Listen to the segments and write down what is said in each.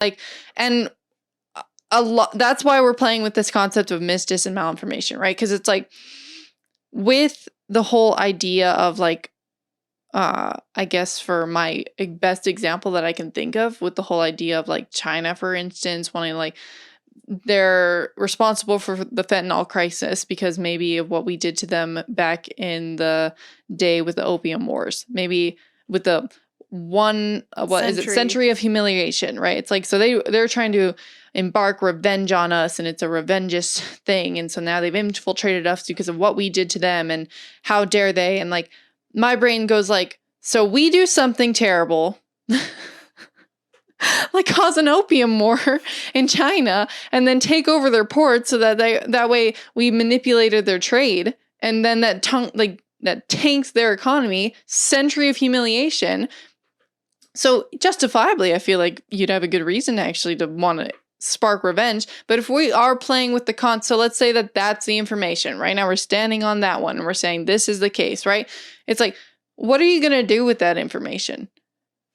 Like, and a lot, that's why we're playing with this concept of mis, dis, and malinformation, right? Because it's like, with the whole idea of like, I guess for my best example that I can think of, with the whole idea of like China, for instance, wanting like, they're responsible for the fentanyl crisis because maybe of what we did to them back in the day with the opium wars, maybe with the century of humiliation, right? It's like, so they're trying to embark revenge on us, and it's a revengeist thing, and so now they've infiltrated us because of what we did to them, and how dare they? And like, my brain goes like, so we do something terrible like cause an opium war in China and then take over their ports so that that way we manipulated their trade, and then that tanks their economy, century of humiliation. So justifiably, I feel like you'd have a good reason actually to want to spark revenge. But if we are playing with the so let's say that that's the information. Right now we're standing on that one and we're saying this is the case, right? It's like, what are you going to do with that information?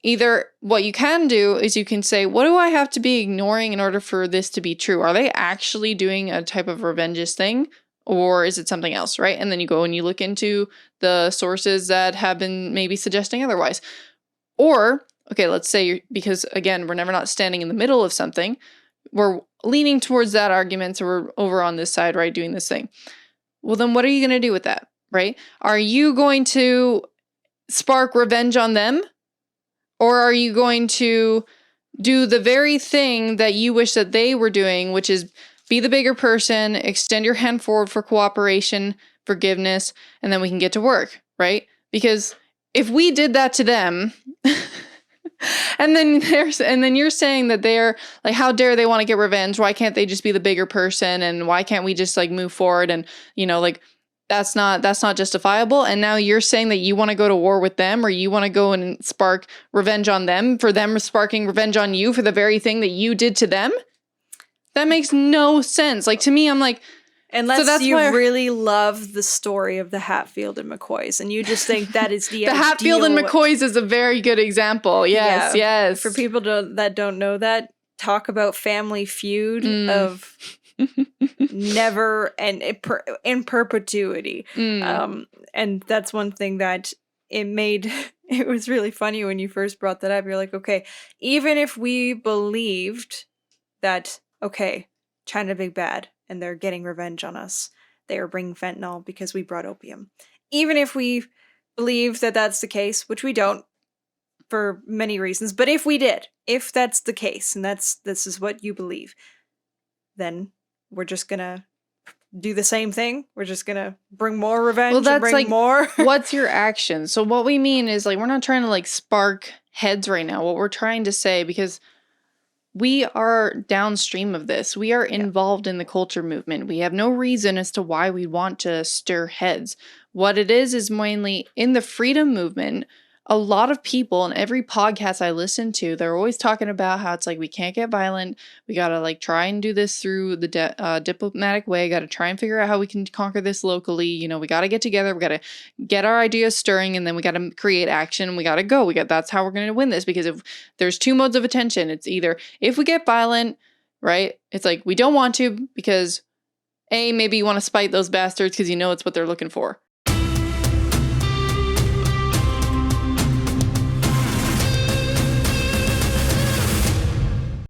Either what you can do is you can say, what do I have to be ignoring in order for this to be true? Are they actually doing a type of revengeist thing? Or is it something else, right? And then you go and you look into the sources that have been maybe suggesting otherwise. Or, okay, let's say, because again, we're never not standing in the middle of something. We're leaning towards that argument, so we're over on this side, right, doing this thing. Well, then what are you going to do with that, right? Are you going to spark revenge on them? Or are you going to do the very thing that you wish that they were doing, which is be the bigger person, extend your hand forward for cooperation, forgiveness, and then we can get to work, right? Because if we did that to them, and then you're saying that they're like, how dare they want to get revenge? Why can't they just be the bigger person? And why can't we just like move forward? And like, that's not justifiable. And now you're saying that you want to go to war with them, or you want to go and spark revenge on them for them sparking revenge on you for the very thing that you did to them? That makes no sense. Like, to me, I'm like, unless you really love the story of the Hatfield and McCoys, and you just think that is the Hatfield and McCoys is a very good example. Yes, yeah. Yes. For people that don't know that, talk about family feud of never and in perpetuity. And that's one thing that it was really funny when you first brought that up. You're like, okay, even if we believed that, okay, China big bad and they're getting revenge on us, they are bringing fentanyl because we brought opium, even if we believe that that's the case, which we don't for many reasons, but if we did, if that's the case, and this is what you believe, then we're just gonna do the same thing. We're just gonna bring more revenge. Well, that's like more. What's your action? So what we mean is, like, we're not trying to like spark heads right now. What we're trying to say, because we are downstream of this, we are involved in the culture movement. We have no reason as to why we want to stir heads. What it is mainly in the freedom movement. A lot of people in every podcast I listen to, they're always talking about how it's like, we can't get violent. We got to like try and do this through the diplomatic way. Got to try and figure out how we can conquer this locally. We got to get together. We got to get our ideas stirring, and then we got to create action. We got to go. That's how we're going to win this, because if there's two modes of attention, it's either if we get violent, right? It's like, we don't want to, because maybe you want to spite those bastards because it's what they're looking for.